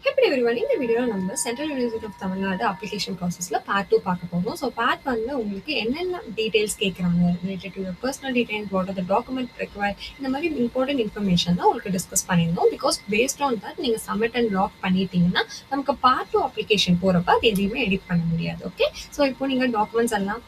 எப்படி everyone இந்த வீடியோவில் நம்ம central university of Tamil Nadu application ப்ராசஸில் பார்ட் 2 பார்க்க போகிறோம். ஸோ பார்ட் 1ல உங்களுக்கு என்னென்ன டீடைல்ஸ் கேட்குறாங்க related to personal details, what are the document required, இந்த மாதிரி இம்பார்ட்டன்ட் இன்ஃபர்மேஷன் தான் உங்களுக்கு டிஸ்கஸ் பண்ணியிருந்தோம். பிகாஸ் பேஸ்ட் ஆன் தட் நீங்கள் சப்மிட் அண்ட் லாக் பண்ணிட்டீங்கன்னா நமக்கு பார்ட் 2 அப்ளிகேஷன் போகிறப்ப அது எதையுமே எடிட் பண்ண முடியாது. ஓகே, ஸோ இப்போ நீங்கள் டாக்குமெண்ட்ஸ் எல்லாம்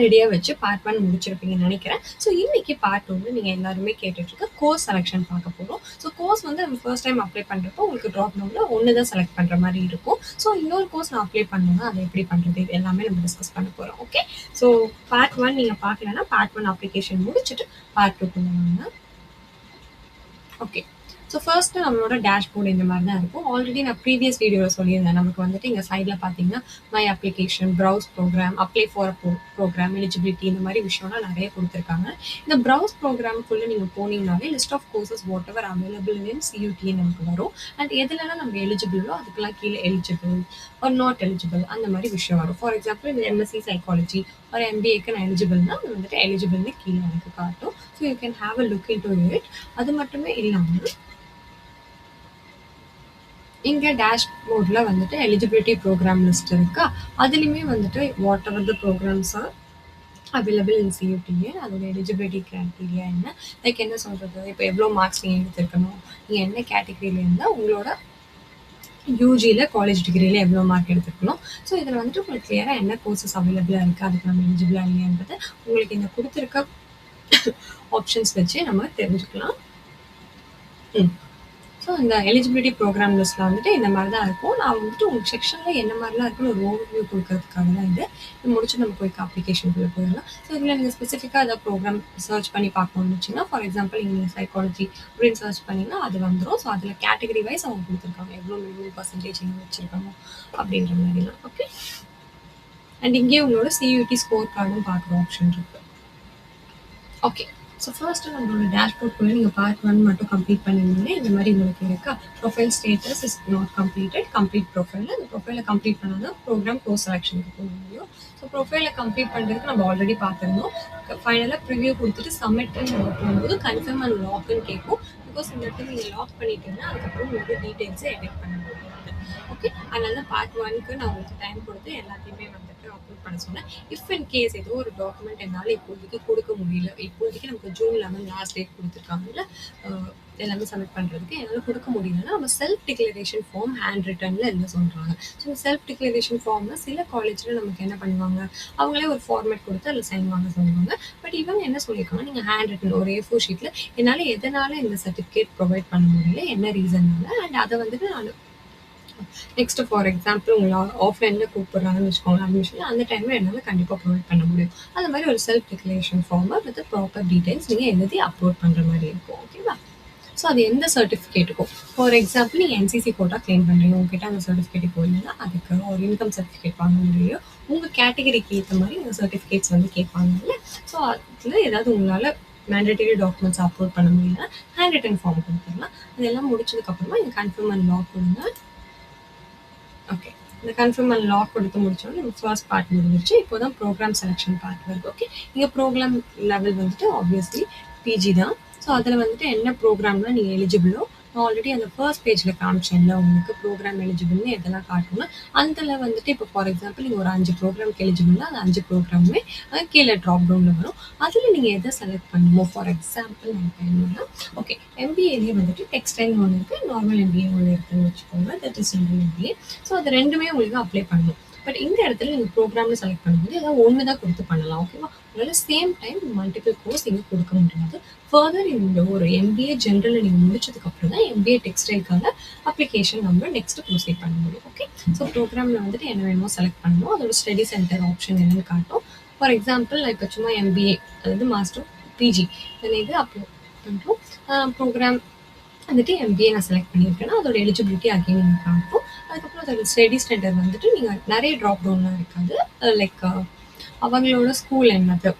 ரெடியாக வச்சு பார்ட் 1 முடிச்சிருப்பீங்கன்னு நினைக்கிறேன். ஸோ இன்னைக்கு பார்ட் 2 நீங்கள் எல்லாருமே கேட்டுட்ருக்க கோர்ஸ் செலெக்ஷன் பார்க்க போகிறோம். ஸோ கோர்ஸ் வந்து நம்ம ஃபர்ஸ்ட் டைம் அப்ளை பண்ணுறப்போ உங்களுக்கு ட்ராப் டவுனில் ஒன்று தான் செலக்ட் பண்ணுற மாதிரி இருக்கும். ஸோ இன்னொரு கோர்ஸ் நான் அப்ளை பண்ணணும்னா அதை எப்படி பண்ணுறது, இது எல்லாமே நம்ம டிஸ்கஸ் பண்ண போகிறோம். ஓகே, ஸோ பார்ட் 1 நீங்கள் பார்க்கலன்னா பார்ட் 1 அப்ளிகேஷன் முடிச்சுட்டு பார்ட் 2 வாங்க. ஓகே, ஸோ ஃபர்ஸ்ட்டு நம்மளோட டேஷ்போர்டு இந்த மாதிரி தான் இருக்கும். ஆல்ரெடி நான் ப்ரீவியஸ் வீடியோவில் சொல்லியிருந்தேன். நமக்கு வந்துட்டு இங்கே சைடில் பார்த்தீங்கன்னா my application, browse program, apply for program, eligibility, இந்த மாதிரி விஷயம்லாம் நிறைய கொடுத்துருக்காங்க. இந்த ப்ரௌஸ் ப்ரோக்ராமுக்குள்ளே நீங்கள் போனீங்கனாலே list of courses whatever available in CUET நமக்கு வரும். அண்ட் எதுலலாம் நம்ம எலிஜிபிளோ அதுக்கெல்லாம் கீழே எலிஜிபிள் ஒரு நாட் எலிஜிபிள் அந்த மாதிரி விஷயம் வரும். ஃபார் எக்ஸாம்பிள் இந்த எம்எஸ்சி சைக்காலஜி ஒரு எம்பிஏக்கு நான் எலிஜிபிள்னா அது வந்துட்டு எலிஜிபிள்னு கீழே எனக்கு காட்டும். So you can have a look in to it. அது மட்டுமே இல்லாமல் இங்கே டேஷ்போர்டில் வந்துட்டு எலிஜிபிலிட்டி ப்ரோக்ராம் லிஸ்ட் இருக்கா, அதுலேயுமே வந்துட்டு whatever the programs are available in சியூடிஏ, அதோட எலிஜிபிலிட்டி க்ரைட்டீரியா என்ன, லைக் என்ன சொல்கிறது, இப்போ எவ்வளோ மார்க்ஸ் நீங்கள் எடுத்துருக்கணும், நீங்கள் என்ன கேட்டகரியில் இருந்தால் உங்களோட யூஜியில் காலேஜ் டிகிரியில் எவ்வளோ மார்க் எடுத்துருக்கணும். ஸோ இதில் வந்துட்டு உங்களுக்கு கிளியராக என்ன கோர்சஸ் அவைலபிளாக இருக்குது, அதுக்கு நம்ம எலிஜிபிளாக இல்லையான்றது உங்களுக்கு இந்த கொடுத்துருக்க ஆப்ஷன்ஸ் வச்சு நம்ம தெரிஞ்சுக்கலாம். ஸோ இந்த எலிஜிபிலிட்டி ப்ரோக்ராம் லிஸ்ட்டில் வந்துட்டு இந்த மாதிரி தான் இருக்கும். நான் வந்துட்டு உங்களுக்கு செக்ஷனில் என்ன மாதிரிலாம் இருக்குன்னு ஒரு ஓவர்வியூ கொடுக்கறதுக்காக தான் இது முடிச்சு நம்ம போய் அப்ளிகேஷனுக்குள்ளே போயிடலாம். ஸோ இதில் நீங்கள் ஸ்பெசிஃபிக்காக அதை ப்ரோக்ராம் சர்ச் பண்ணி பார்க்கணும்னு வச்சிங்கன்னா, ஃபார் எக்ஸாம்பிள் நீங்கள் சைக்காலஜி அப்படின்னு சர்ச் பண்ணிங்கன்னா அது வந்துடும். ஸோ அதில் கேட்டகரி வைஸ் அவங்க கொடுத்துருக்காங்க எவ்வளோ மினிமம் பர்சன்டேஜ் நீங்கள் வச்சுருக்கணும் அப்படின்ற மாதிரிலாம். ஓகே, அண்ட் இங்கேயே உங்களோட சியூடி ஸ்கோர் கார்டும் பார்க்குற ஆப்ஷன் இருக்குது. ஓகே, ஸோ ஃபர்ஸ்ட்டு நம்மளோட டேஷ்போர்ட்குள்ளே நீங்கள் பார்ட் 1 மட்டும் கம்ப்ளீட் பண்ணியிருந்தீங்கன்னா இந்த மாதிரி உங்களுக்கு இருக்கா, profile status is not completed, complete profile. அந்த ப்ரொஃபைலை கம்ப்ளீட் பண்ணால் தான் ப்ரோக்ராம் கோர்ஸ் செலெக்ஷனுக்கு போக முடியும். ஸோ ப்ரொஃபைலை கம்ப்ளீட் பண்ணுறதுக்கு நம்ம ஆல்ரெடி பார்த்துருந்தோம். ஃபைனலாக ப்ரிவியூ கொடுத்துட்டு சப்மிட்னு நம்ம போகும்போது கன்ஃபார்ம் அண்ட் லாக்னு கேட்கும். பிகாஸ் இந்த இடத்துல நீங்கள் லாக் பண்ணிட்டீங்கன்னா அதுக்கப்புறம் உங்களுக்கு டீட்டெயில்ஸை எடிட் பண்ண முடியாது. ஓகே, அதனால பார்ட் 1க்கு நான் உங்களுக்கு டைம் கொடுத்து எல்லாத்தையுமே வந்துட்டு அப்லோட் பண்ண சொன்னேன். இஃப் இன் கேஸ் ஏதோ ஒரு டாக்குமெண்ட் என்னால் இப்போதைக்கு கொடுக்க முடியல, இப்போதைக்கு நமக்கு ஜூன் 11 லாஸ்ட் டேட் கொடுத்துருக்காங்கல்ல எல்லாமே சப்மிட் பண்ணுறதுக்கு, என்னால் கொடுக்க முடியலன்னா நம்ம செல்ஃப் டிக்ளரேஷன் ஃபார்ம் ஹேண்ட் ரிட்டனில் எழுத சொல்கிறாங்க. ஸோ செல்ஃப் டிக்ளரேஷன் ஃபார்மில் சில காலேஜில் நமக்கு என்ன பண்ணுவாங்க, அவங்களே ஒரு ஃபார்மேட் கொடுத்து அதில் சைன் வாங்க சொல்லுவாங்க. பட் இவங்க என்ன சொல்லியிருக்காங்க, நீங்கள் ஹேண்ட் ரிட்டன் ஒரு A4 ஷீட்டில் என்னால் எதனால் இந்த சர்டிஃபிகேட் ப்ரொவைட் பண்ண முடியல, என்ன ரீசன்னால, அண்ட் அதை வந்துட்டு நான் நெக்ஸ்ட் ஃபார் எக்ஸாம்பிள் உங்களை ஆஃப்லைனில் கூப்பிட்றாங்கன்னு வச்சுக்கோங்க அட்மிஷன், அந்த டைமில் என்னால் கண்டிப்பாக ப்ரொவைட் பண்ண முடியும். அந்த மாதிரி ஒரு செல்ஃப் டிக்ளரேஷன் ஃபார்மை வித் ப்ராப்பர் டீட்டெயில்ஸ் நீங்கள் எழுதி அப்லோட் பண்ணுற மாதிரி இருக்கும். ஓகேவா, ஸோ அது எந்த சர்டிஃபிகேட்டுக்கும், ஃபார் எக்ஸாம்பிள் நீங்கள் என்சிசி கோட்டா கிளைம் பண்ணுறீங்க, உங்ககிட்ட அந்த சர்டிஃபிகேட் இப்போ இல்லைன்னா அதுக்கு ஒரு இன்கம் சர்டிஃபிகேட் வாங்க முடியும். உங்கள் கேட்டகரிக்கு ஏற்ற மாதிரி இந்த சர்டிஃபிகேட்ஸ் வந்து கேட்பாங்கல்ல. ஸோ அதில் ஏதாவது உங்களால் மேண்டேட்டரி டாக்குமெண்ட்ஸ் அப்லோட் பண்ண முடியலன்னா ஹேண்ட் ரிட்டன் ஃபார்ம் கொடுத்துடலாம். அதெல்லாம் முடிச்சதுக்கப்புறமா நீங்கள் கன்ஃபார்ம் அண்ட் லாக் கொடுங்க. ஓகே, இந்த கன்ஃபார்ம் அண்ட் லாக் கொடுத்து முடிச்சோன்னா நம்ம ஃபர்ஸ்ட் பார்ட் முடிஞ்சிருச்சு. இப்போ தான் ப்ரோக்ராம் செலெக்ஷன் பார்ட் வருது. ஓகே, இங்கே ப்ரோக்ராம் லெவல் வந்துட்டு ஆப்வியஸ்லி பிஜி தான். ஸோ அதில் வந்துட்டு என்ன ப்ரோக்ராம்லாம் நீங்கள் எலிஜிபிளோ, நான் ஆல்ரெடி அந்த ஃபர்ஸ்ட் பேஜில் காமிச்சேன்ல உங்களுக்கு ப்ரோக்ராம் எலிஜிபிள்னு எதெல்லாம் காட்டணும்னா அதில் வந்துட்டு இப்போ ஃபார் எக்ஸாம்பிள் நீங்கள் ஒரு 5 ப்ரோக்ராம்க்கு எலிஜிபிள்னா அந்த 5 ப்ரோக்ராமுமே கீழே ட்ராப் டவுனில் வரும். அதில் நீங்கள் எதை செலக்ட் பண்ணுமோ, ஃபார் எக்ஸாம்பிள் எனக்கு என்னன்னா, ஓகே எம்பிஏலேயே வந்துட்டு டெக்ஸ்டைல் ஒன்று இருக்குது, நார்மல் எம்பிஏ ஒன்று இருக்குதுன்னு வச்சுக்கோங்க, that is general MBA. So அது ரெண்டுமே உங்களுக்கு அப்ளை பண்ணணும். பட் இந்த இடத்துல நீங்கள் ப்ரோக்ராம்னு செலக்ட் பண்ணும்போது ஏதாவது ஒன்று தான் கொடுத்து பண்ணலாம். ஓகேவா, உங்களால் சேம் டைம் மல்டிபிள் கோர்ஸ் நீங்கள் கொடுக்க முடியாது. ஃபர்தர் இந்த ஒரு எம்பிஏ ஜென்ரலில் நீங்கள் முடிச்சதுக்கப்புறம் தான் எம்பிஏ டெக்ஸ்டைலுக்கான அப்ளிகேஷன் நம்ம நெக்ஸ்ட் ப்ரொசீட் பண்ண முடியும். ஓகே, ஸோ ப்ரோக்ராமில் வந்துட்டு என்ன வேணுமோ செலக்ட் பண்ணணும். அதோட ஸ்டடி சென்டர் ஆப்ஷன் என்னன்னு காட்டும். ஃபார் எக்ஸாம்பிள் நான் இப்போ சும்மா எம்பிஏ அதாவது மாஸ்டர் பிஜி இது அப்லோட் பண்ணுறோம். ப்ரோக்ராம் வந்துட்டு எம்பிஏ நான் செலக்ட் பண்ணியிருக்கேன்னா அதோட எலிஜிபிலிட்டி அகைன் நீங்கள் காட்டும். அதுக்கப்புறம் அதோட ஸ்டடி சென்டர் வந்துட்டு நீங்கள் நிறைய ட்ராப் டவுன்லாம் இருக்காது, லைக் அவங்களோட ஸ்கூல் என்னது,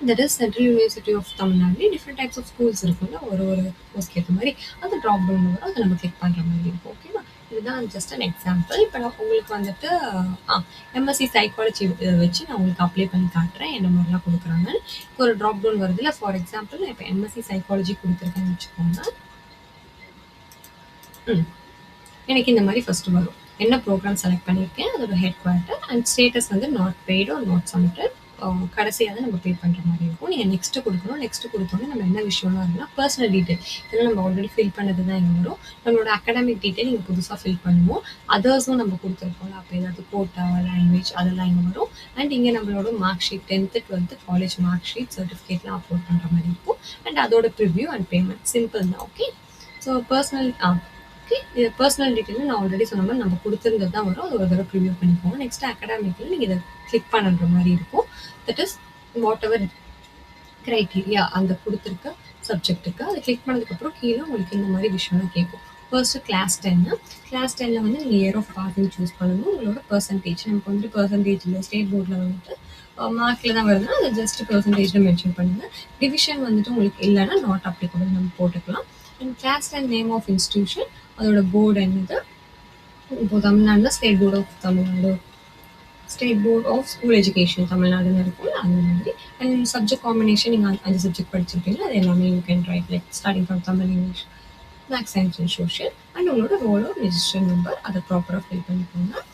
that is central university of Tamil Nadu different types of schools இருக்குல்ல, ஒரு கோர்ஸ்க்கு ஏற்ற மாதிரி அந்த ட்ராப் டவுன் வரும், அதை நம்ம கிளிக் பண்ணுற மாதிரி இருக்கும். ஓகேவா, இதுதான் ஜஸ்ட் அன் எக்ஸாம்பிள். இப்போ நான் உங்களுக்கு வந்துட்டு எம்எஸ்சி சைக்காலஜி வச்சு நான் உங்களுக்கு அப்ளை பண்ணி காட்டுறேன் என்ன மாதிரிலாம் கொடுக்குறாங்கன்னு. இப்போ ஒரு ட்ராப் டவுன் வருது இல்லை, ஃபார் எக்ஸாம்பிள் நான் இப்போ எம்எஸ்சி சைக்காலஜி கொடுத்துருக்கேன்னு வச்சுக்கோங்க. எனக்கு இந்த மாரி ஃபர்ஸ்ட்டு வரும். என்ன ப்ரோகிராம் செலக்ட் பண்ணியிருக்கேன், அதோட ஹெட் குவார்ட்டர் அண்ட் ஸ்டேட்டஸ் வந்து not paid or not submitted. கடைசியா தான் நம்ம பே பண்ற மாரி இருக்கும். நீங்க நெக்ஸ்ட் குடுக்கணும். நெக்ஸ்ட் குடுத்தோனே நம்ம என்ன விஷயம்லாம் இருக்குன்னா, பெர்சனல் டீட்டெயில். இதெல்லாம் நம்ம ஆல்ரெடி ஃபில் பண்ணது தான் இங்க வரும். நம்மளோட அகாடமிக் டீட்டெயில் நீங்க புதுசா ஃபில் பண்ணணும். அதர்ஸும் நம்ம குடுத்துருப்போம்ல, அப்ப ஏதாவது கோட்டா, லாங்குவேஜ் அதெல்லாம் இங்க வரும். அண்ட் இங்க நம்மளோட mark sheet 10th, 12th college mark sheet, சர்டிஃபிகேட்லாம் அப்லோட் பண்ற மாரி இருக்கும். அண்ட் அதோட ப்ரிவ்யூ அண்ட் பேமெண்ட். சிம்பிள் தான். ஓகே. So okay. இது பெர்சனல் டீட்டெயில் நான் ஆல்ரெடி சொன்ன மாரி நம்ம குடுத்திருந்தது தான் வரும். அது ஒரு தடவ ப்ரிவ்யூ பண்ணிக்கோங்க. நெக்ஸ்ட் அகாடமிக்ல நீங்க இத கிளிக் பண்ணுற மாரி இருக்கும். That is what ever criteria அந்த குடுத்திருக்க சப்ஜெக்ட்டுக்கு அத கிளிக் பண்ணதுக்கப்புறம் கீழ உங்களுக்கு இந்த மாரி விஷயம்லாம் கேட்கும். ஃபர்ஸ்ட்டு கிளாஸ் 10 கிளாஸ் 10ல வந்து நீங்க இயர் ஆஃப் பாசிங் சூஸ் பண்ணணும். உங்களோட பெர்சன்டேஜ் நமக்கு வந்து பெர்சன்டேஜ்ல ஸ்டேட் போர்ட்ல வந்துட்டு மார்க்ல தான் வருதுன்னா அது ஜஸ்ட் பெர்சன்டேஜ்ல மென்ஷன் பண்ணுங்க. டிவிஷன் வந்துட்டு உங்களுக்கு இல்லன்னா நாட் அப்ளிகபிள் நம்ம போட்டுக்கலாம். And class 10 name of institution அதோட போர்டு என்னது? இப்போ தமிழ்நாடுல state board of Tamil Nadu, state board of school education தமிழ்நாடுன்னு இருக்கும்ல அந்த மாதிரி. அண்ட் சப்ஜெக்ட் காம்பினேஷன் நீங்கள் 5 சப்ஜெக்ட் படிச்சிருப்பீங்க அது எல்லாமே you can write like starting from Tamil, English, maths, science and social. And உங்களோட ரோல் ஆஃப் ரெஜிஸ்டர் நம்பர் அதை ப்ராப்பராக ஃபில் பண்ணிக்கோங்க.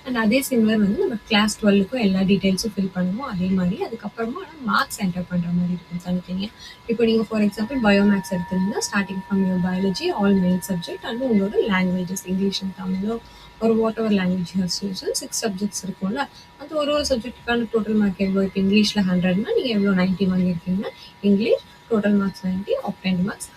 அண்ட் அதே சிமிலர் வந்து நம்ம கிளாஸ் 12க்கும் எல்லா டீட்டெயில்ஸும் ஃபில் பண்ணுவோம் அதே மாதிரி. அதுக்கப்புறமா ஆனால் மார்க்ஸ் என்டர் பண்ணுற மாதிரி இருக்கும் தனித்தனியாக. இப்போ நீங்கள் ஃபார் எக்ஸாம்பிள் பயோமேக்ஸ் எடுத்தீங்கன்னா starting from your biology all main subject and உங்களோட லாங்குவேஜஸ் இங்கிலீஷ் அண்ட் தமிழோ ஒரு வாட் எவர் லாங்குவேஜ் ஹஸ் யூஸன் 6 சப்ஜெக்ட்ஸ் இருக்கும்ல. அது ஒரு சப்ஜெக்ட்டுக்கான டோட்டல் மார்க் எவ்வளோ? இப்போ இங்கிலீஷில் 100னா நீங்கள் எவ்வளோ 90 வாங்கியிருக்கீங்கன்னா English total marks 90 of 10 marks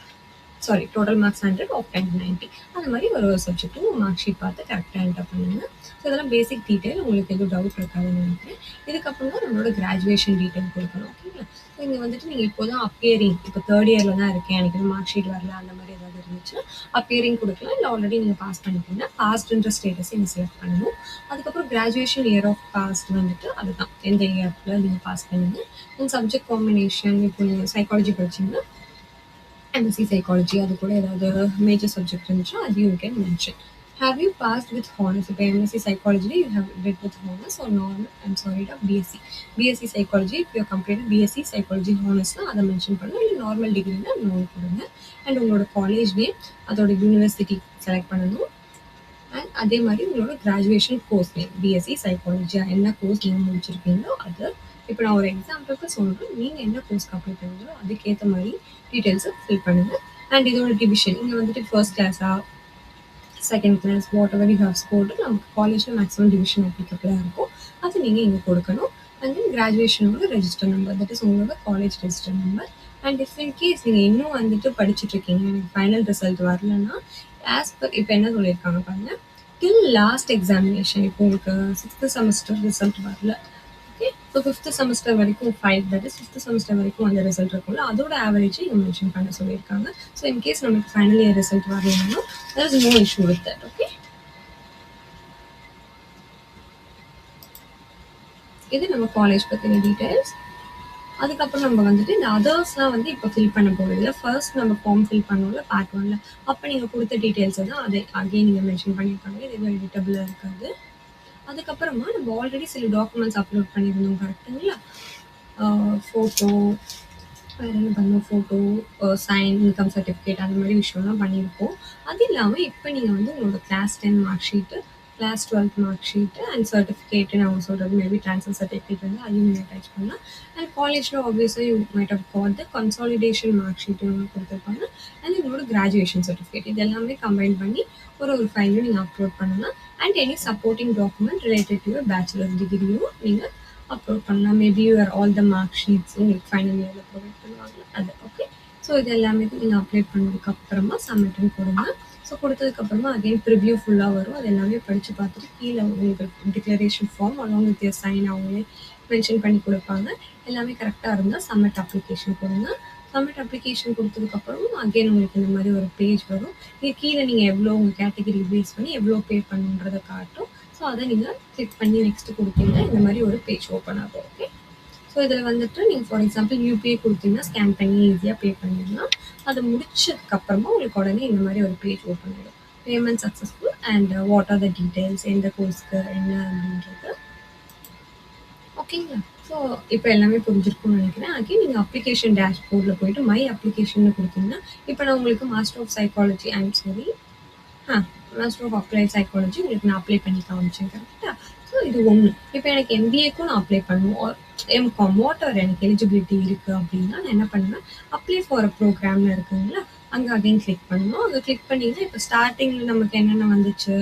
total marks 100 of 10 90. அந்த மாதிரி ஒரு சப்ஜெக்ட்டும் மார்க் ஷீட் பார்த்து கரெக்டாக என்டர் பண்ணுங்க. ஸோ இதெல்லாம் பேசிக் டீட்டெயில். உங்களுக்கு எதுவும் டவுட் இருக்காதுன்னு நினைக்கிறேன். இதுக்கப்புறம் தான் நம்மளோட கிராஜுவேஷன் டீட்டெயில் கொடுக்கணும். ஓகேங்களா? ஸோ இங்கே வந்துட்டு நீங்கள் இப்போ தான் அப்பியரிங் இப்போ தேர்ட் இயரில் தான் இருக்கேன் எனக்கு மார்க் ஷீட் வரல அந்த மாதிரி ஏதாவது இருந்துச்சுன்னா அப்பியரிங் கொடுக்கலாம். இல்லை ஆல்ரெடி நீங்கள் பாஸ் பண்ணிட்டீங்கன்னா பாஸ்ட்ன்ற ஸ்டேட்டஸை நீங்கள் செலக்ட் பண்ணணும். அதுக்கப்புறம் கிராஜுவேஷன் இயர் ஆஃப் பாஸ்ட் வந்துட்டு அதுதான் எந்த இயரில் நீங்கள் பாஸ் பண்ணுங்க. அண்ட் சப்ஜெக்ட் காம்பினேஷன் இப்போ நீங்கள் சைக்காலஜி படிச்சிங்கன்னா MSc Psychology அது கூட ஏதாவது மேஜர் சப்ஜெக்ட் இருந்துச்சுன்னா அது you can mention. Have you passed with honors? இப்போ MSc Psychology you have did with honors or normal? I'm sorry, BSc Psychology if you have completed BSc Psychology honors-னா அதை mention பண்ணணும். இல்லை normal டிகிரினா no கொடுங்க. And உங்களோட college name அதோட university select பண்ணணும். And அதே மாதிரி உங்களோட graduation course name BSc psychology என்ன கோர்ஸ் நீங்கள் முடிச்சிருக்கீங்களோ அது. இப்போ நான் ஒரு எக்ஸாம்பிளுக்கு சொல்கிறேன். நீங்கள் என்ன கோர்ஸ்க்கு அப்ளை பண்ணுறீங்களோ அதுக்கேற்ற மாதிரி டீட்டெயில்ஸை ஃபில் பண்ணுங்கள். அண்ட் இதோட டிவிஷன் இங்கே வந்துட்டு ஃபர்ஸ்ட் கிளாஸா second class whatever you have scored நமக்கு காலேஜில் மேக்ஸிமம் டிவிஷன் அப்ளிகபிளாக இருக்கும். அது நீங்கள் இங்கே கொடுக்கணும். அண்ட் தென் கிராஜுவேஷனோட ரெஜிஸ்டர் நம்பர் தட் இஸ் உங்களோட college register number. And if in case நீங்கள் இன்னும் வந்துட்டு படிச்சுட்டு இருக்கீங்க எனக்கு ஃபைனல் ரிசல்ட் வரலன்னா ஆஸ் பர் இப்போ என்ன சொல்லியிருக்காங்க பாருங்க டில் லாஸ்ட் எக்ஸாமினேஷன் இப்போ உங்களுக்கு 6th செமஸ்டர் ரிசல்ட் வரல. ஓகே. ஸோ 5th செமஸ்டர் வரைக்கும் 5 தட் இஸ் 5th செமஸ்டர் வரைக்கும் அந்த ரிசல்ட் இருக்கும்ல அதோட ஆவரேஜை இங்கே மென்ஷன் பண்ண சொல்லியிருக்காங்க. ஸோ இன்கேஸ் நமக்கு ஃபைனல் இயர் ரிசல்ட் வரலன்னா there is no issue with that. Okay. இது நம்ம காலேஜ் பற்றின டீட்டெயில்ஸ். அதுக்கப்புறம் நம்ம வந்துட்டு இந்த அதர்ஸ்லாம் வந்து இப்போ ஃபில் பண்ண போகிறதில்ல. ஃபர்ஸ்ட் நம்ம ஃபார்ம் ஃபில் பண்ணோம்ல பார்ட் 1ல அப்போ நீங்கள் கொடுத்த டீட்டெயில்ஸை தான் அதை அகைன் நீங்கள் மென்ஷன் பண்ணியிருக்காங்க. இது எதுவும் எடிட்டபிளாக இருக்காது. அதுக்கப்புறமா நம்ம ஆல்ரெடி சில டாக்குமெண்ட்ஸ் அப்லோட் பண்ணியிருந்தோம் கரெக்டுங்களா? ஃபோட்டோ வேறு என்ன பண்ணோம்? ஃபோட்டோ சைன் இன்கம் சர்டிஃபிகேட் அந்த மாதிரி விஷயம்லாம் பண்ணியிருப்போம். அது இல்லாமல் இப்போ நீங்கள் வந்து உங்களோட class 10 mark sheet class 12th mark sheet and certificate நான் சொல்கிறது மேபி ட்ரான்ஸ்ஃபர் சர்டிஃபிகேட் வந்து அதையும் நீங்கள் அட்டாச் பண்ணலாம். அண்ட் காலேஜில் ஆப்வியஸாக you might have got the consolidation mark sheet உங்களுக்கு கொடுத்துருப்பாங்க. அண்ட் உங்களோட கிராஜுவேஷன் சர்டிஃபிகேட் இது எல்லாமே கம்பைன் பண்ணி ஒரு ஃபைலையும் நீங்கள் அப்லோட் பண்ணலாம். And any supporting document related to your bachelor டிகிரியும் நீங்கள் அப்லோட் பண்ணலாம். Maybe your all the mark sheets உங்களுக்கு ஃபைனல் இயரில் ப்ரொவைட் பண்ணுவாங்க அது. ஓகே. ஸோ இது எல்லாமே நீங்கள் அப்ளை பண்ணதுக்கப்புறமா சப்மிட்னு கொடுங்க. ஸோ கொடுத்ததுக்கப்புறமா அகைன் ப்ரிவ்யூ ஃபுல்லாக வரும். அது எல்லாமே படித்து பார்த்துட்டு கீழே உங்களுக்கு declaration form along with your sign அவங்களே மென்ஷன் பண்ணி கொடுப்பாங்க. எல்லாமே கரெக்டாக இருந்தால் சப்மிட் அப்ளிகேஷன் கொடுங்க. சப்மிட் அப்ளிகேஷன் கொடுத்ததுக்கப்புறம் அகைன் உங்களுக்கு இந்த மாதிரி ஒரு பேஜ் வரும். இது கீழே நீங்கள் எவ்வளோ உங்கள் கேட்டகரி பேஸ் பண்ணி எவ்வளோ பே பண்ணுன்றதை காட்டும். ஸோ அதை நீங்கள் கிளிக் பண்ணி நெக்ஸ்ட்டு கொடுத்தீங்கன்னா இந்த மாதிரி ஒரு பேஜ் ஓப்பன் ஆகும். ஓகே. ஸோ இதில் வந்துட்டு நீங்கள் ஃபார் எக்ஸாம்பிள் யூபிஐ கொடுத்தீங்கன்னா ஸ்கேன் பண்ணி ஈஸியாக பே பண்ணிடலாம். அது முடிச்சதுக்கப்புறமா உங்களுக்கு உடனே இந்த மாதிரி ஒரு பேஜ் ஓப்பன் ஆகிடும். Payment successful and what are the details எந்த கோர்ஸ்க்கு என்ன அப்படின்றது. ஓகேங்களா? ஸோ இப்போ எல்லாமே புரிஞ்சிருக்கும்னு நினைக்கிறேன். அகைன் நீங்கள் அப்ளிகேஷன் டேஷ்போர்டில் போயிட்டு மை அப்ளிகேஷன் கொடுத்தீங்கன்னா இப்போ நான் உங்களுக்கு master of psychology master of applied psychology உங்களுக்கு நான் அப்ளை பண்ணி காமிச்சேன். கரெக்ட்டா? ஸோ இது ஒண்ணு. இப்ப எனக்கு எம்பிஏக்கும் நான் அப்ளை பண்ணணும். எம்காம் வாட்டர் எனக்கு எலிஜிபிலிட்டி இருக்கு அப்படின்னா, நான் என்ன பண்ணுவேன், அப்ளை ஃபார் அ ப்ரோக்ராம்னு இருக்குங்களா? அங்க அகைன் கிளிக் பண்ணணும். அங்க கிளிக் பண்ணீங்கன்னா, இப்ப ஸ்டார்ட்டிங்ல நமக்கு என்னென்ன வந்துச்சு,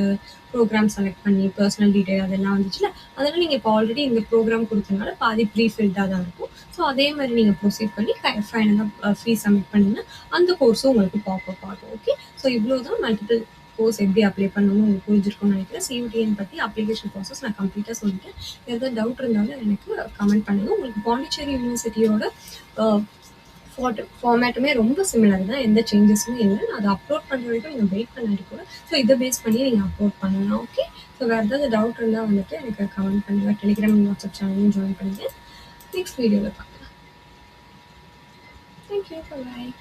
ப்ரோக்ராம் செலக்ட் பண்ணி, பெர்சனல் டீட்டெயில் அதெல்லாம் வந்துச்சுல்ல, அதெல்லாம் நீங்க இப்போ ஆல்ரெடி இந்த ப்ரோக்ராம் குடுத்தனால பாதி ப்ரீ ஃபில்டா தான் இருக்கும். ஸோ அதே மாரி நீங்க ப்ரொசீட் பண்ணி ஃபைனலா ஃபீஸ் சப்மிட் பண்ணீங்கன்னா, அந்த கோர்ஸும் உங்களுக்கு பாப்அப் ஆகும். ஓகே. ஸோ இவ்ளோ தான் மல்டிபிள் கோர்ஸ் எப்படி அப்ளை பண்ணணும்னு உங்களுக்கு புரிஞ்சிருக்கும்னு நினைக்கிறேன். சியூடிஎன் பத்தி அப்ளிகேஷன் ப்ராசஸ் நான் கம்ப்ளீட்டா சொல்லிட்டேன். ஏதாவது டவுட் இருந்தாலும் எனக்கு கமெண்ட் பண்ணுங்க. உங்களுக்கு பாண்டிச்சேரி யூனிவர்சிட்டியோட அ ஃபார்மேட்டுமே ரொம்ப சிமிலர் தான். எந்த சேஞ்சஸுமே இல்ல. நான் அத அப்லோட் பண்ற வரைக்கும் நீங்க வெயிட் பண்ணாட்டி கூட, ஸோ இத பேஸ் பண்ணி நீங்க அப்லோட் பண்ணலாம். ஓகே. ஸோ வேற ஏதாவது டவுட் இருந்தா வந்துட்டு எனக்கு கமெண்ட் பண்ணுங்க. டெலிகிராம், வாட்ஸ்அப் சேனலையும் ஜாயின் பண்ணுங்க. நெக்ஸ்ட் வீடியோல பார்க்கலாம். Thank you. பாய்.